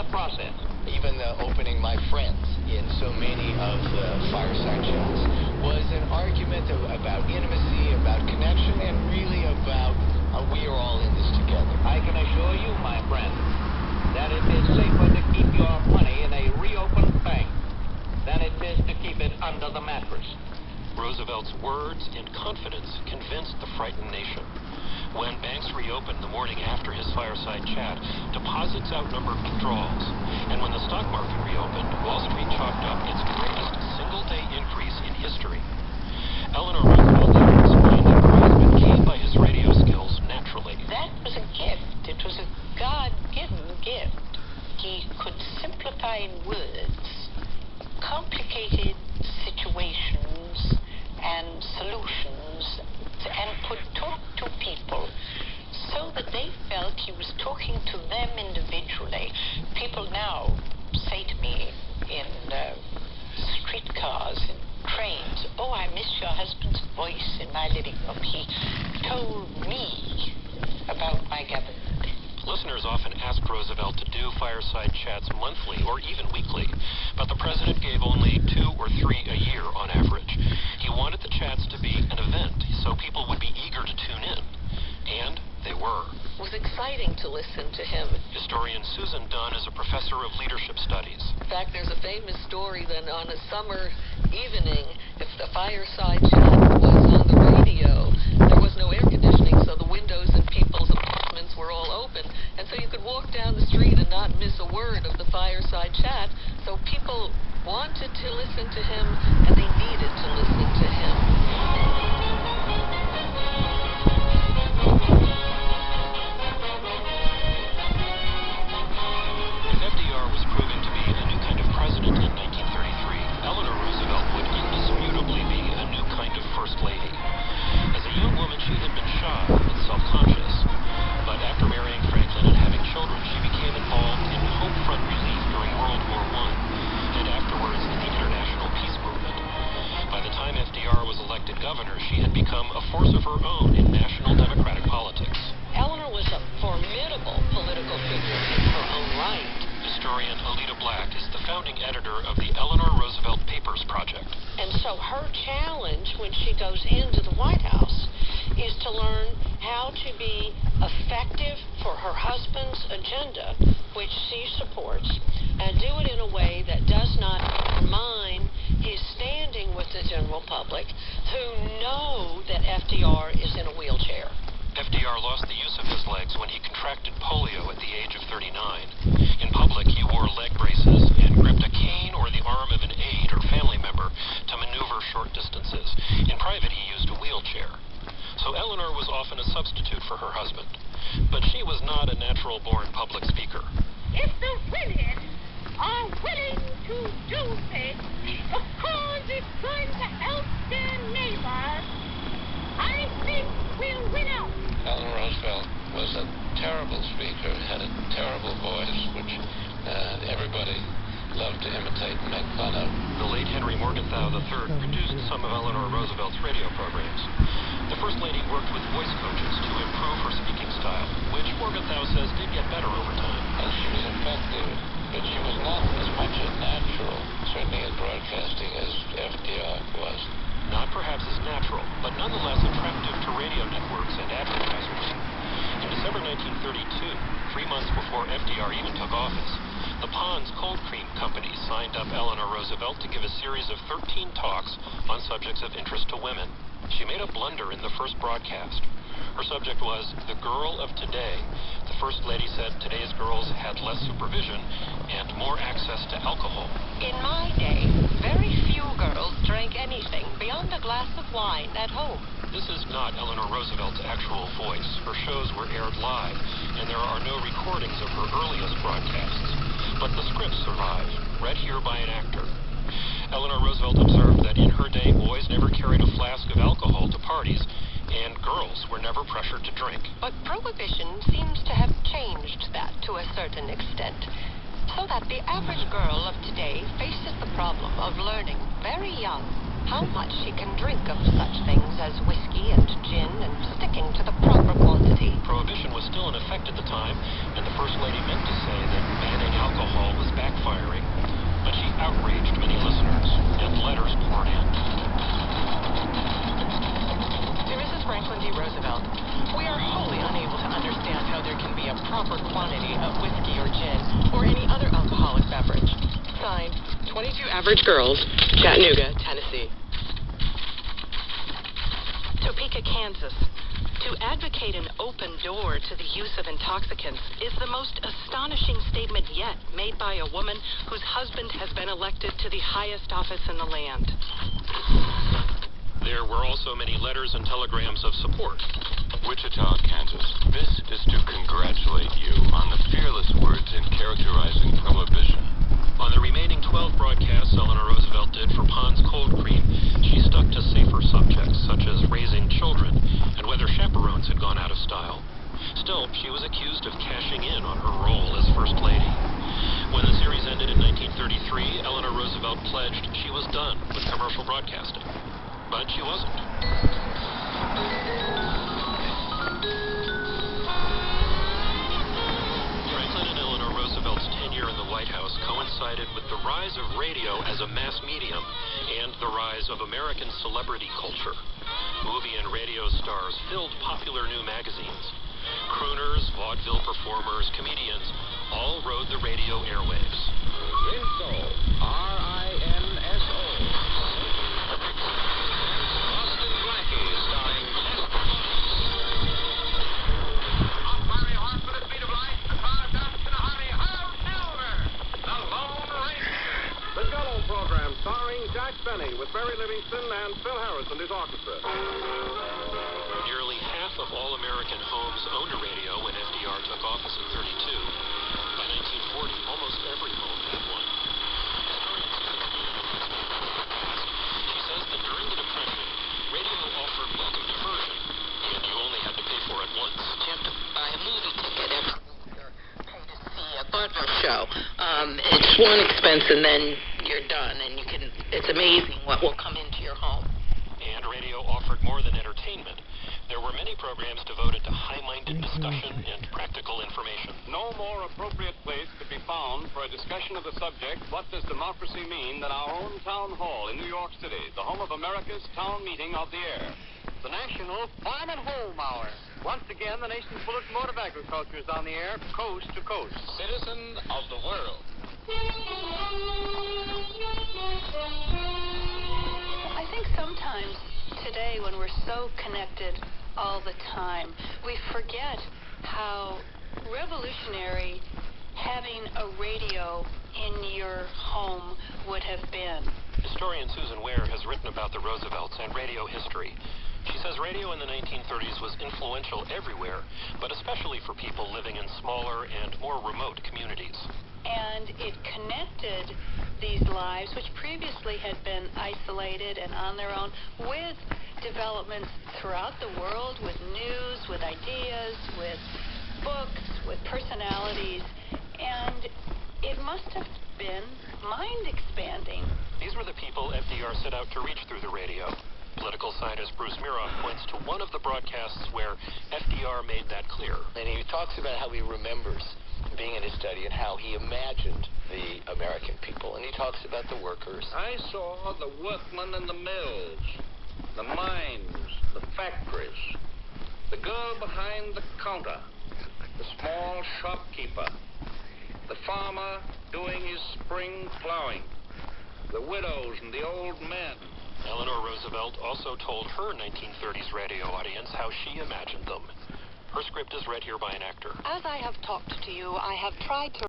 the process. Even opening my friends in so many of the fireside chats was an argument about intimacy, about connection, and really about we are all in this together. I can assure you, my friend, that it is safer to keep your money in a reopened bank than it is to keep it under the mattress. Roosevelt's words and confidence convinced the frightened nation. When banks reopened the morning after his fireside chat, deposits outnumbered withdrawals. And when the stock market reopened, Wall Street chalked up its greatest single-day increase in history. Eleanor Roosevelt later explained that her husband came by his radio skills naturally. That was a gift. It was a God-given gift. He could simplify in words complicated situations and solutions, and could talk to people so that they felt he was talking to them individually. People now say to me in streetcars, in trains, "Oh, I miss your husband's voice in my living room. He told me about my government." Listeners often asked Roosevelt to do fireside chats monthly or even weekly, but the president gave only 2 or 3 a year on average. He wanted the chats to be an event so people would be eager to tune in, and they were. It was exciting to listen to him. Historian Susan Dunn is a professor of leadership studies. In fact, there's a famous story that on a summer evening, if the fireside chat was on the radio, there was no air conditioning, so the windows in people's apartments were all open, and so you could walk down the street and not miss a word of the fireside chat. So people wanted to listen to him, and they needed to listen to him. If FDR was proving to be a new kind of president in 1933, Eleanor Roosevelt would indisputably be a new kind of first lady. As a young woman, she had been shy and self-conscious, but after marrying Franklin and having children, she became involved in home front relief during World War I, and afterwards in the international peace movement. By the time FDR was elected governor, she had become a force of her own in national Democratic politics. Eleanor was a formidable political figure in her own right. Historian Alida Black is the founding editor of the Eleanor Roosevelt Papers Project. And so her challenge when she goes into the White House is to learn how to be effective for her husband's agenda, which she supports, and do it in a way that does not undermine his standing with the general public, who know that FDR is in a wheelchair. FDR lost the use of his legs when he contracted polio at the age of 39. In public, he wore leg braces and gripped a cane or the arm of an aide or family member to maneuver short distances. In private, he used a wheelchair. So Eleanor was often a substitute for her husband. But she was not a natural-born public speaker. If the women are willing to do this because it's going to help their neighbors, I think we'll win out. Eleanor Roosevelt was a terrible speaker, had a terrible voice, which everybody loved to imitate and make fun of. The late Henry Morgenthau III produced some of Eleanor Roosevelt's radio programs. The First Lady worked with voice coaches to improve her speaking style, which Morgenthau says did get better over time. She was effective, but she was not as much a natural, certainly in broadcasting, as FDR was. Not perhaps as natural, but nonetheless attractive to radio networks and advertisers. In December 1932, 3 months before FDR even took office, the Pond's Cold Cream Company signed up Eleanor Roosevelt to give a series of 13 talks on subjects of interest to women. She made a blunder in the first broadcast. Her subject was the girl of today. The First Lady said today's girls had less supervision and more access to alcohol. In my day, very few girls drank anything beyond a glass of wine at home. This is not Eleanor Roosevelt's actual voice. Her shows were aired live, and there are no recordings of her earliest broadcasts. But the scripts survive, read here by an actor. Eleanor Roosevelt observed that in her day, boys never carried a flask of alcohol to parties, and girls were never pressured to drink. But Prohibition seems to have changed that to a certain extent, so that the average girl of today faces the problem of learning very young how much she can drink of such things as whiskey and gin and sticking to the proper quantity. Prohibition was still in effect at the time, and the First Lady meant to say that banning alcohol Average Girls, Chattanooga, Tennessee. Topeka, Kansas. To advocate an open door to the use of intoxicants is the most astonishing statement yet made by a woman whose husband has been elected to the highest office in the land. There were also many letters and telegrams of support. Wichita, Kansas. This is to congratulate you on the fearless words in characterizing prohibition. On the remaining 12 broadcasts Eleanor Roosevelt did for Pond's Cold Cream, she stuck to safer subjects such as raising children and whether chaperones had gone out of style. Still, she was accused of cashing in on her role as First Lady. When the series ended in 1933, Eleanor Roosevelt pledged she was done with commercial broadcasting. But she wasn't. Franklin and Eleanor Roosevelt's tenure in the White House coincided with the rise of radio as a mass medium and the rise of American celebrity culture. Movie and radio stars filled popular new magazines. Crooners, vaudeville performers, comedians all rode the radio airwaves. Rinso, R-I-N-S-O. Boston Blackie, starring Off-Harry Horse with the speed of light, the car dumps in a hurry. Harold Silver, the Lone Ranger. The Jello program, starring Jack Benny, with Barry Livingston and Phil Harris and his orchestra. Nearly half of all American homes owned a radio when FDR took office in 32. By 1940, almost every home had one. She says that during the Depression, radio offered welcome diversion, and you only had to pay for it once. You have to buy a movie ticket every week or pay to see a vaudeville show. It's one expense and then you're done, and it's amazing what will come into your home. And radio offered more than entertainment. There were many programs devoted to high-minded discussion and practical information. No more appropriate place could be found for a discussion of the subject, what does democracy mean, than our own town hall in New York City, the home of America's town meeting of the air. The National Farm and Home Hour. Once again, the nation's bulletin board of agriculture is on the air, coast to coast. Citizen of the world. I think sometimes today, when we're so connected all the time, we forget how revolutionary having a radio in your home would have been. Historian Susan Ware has written about the Roosevelts and radio history. She says radio in the 1930s was influential everywhere, but especially for people living in smaller and more remote communities. And it connected these lives, which previously had been isolated and on their own, with developments throughout the world, with news, with ideas, with books, with personalities, and it must have been mind-expanding. These were the people FDR set out to reach through the radio. Political scientist Bruce Miroff points to one of the broadcasts where FDR made that clear. And he talks about how he remembers being in his study and how he imagined the American people. And he talks about the workers. I saw the workmen in the mills, the mines, the factories, the girl behind the counter, the small shopkeeper, the farmer doing his spring plowing, the widows and the old men. Eleanor Roosevelt also told her 1930s radio audience how she imagined them. Her script is read here by an actor. As I have talked to you, I have tried to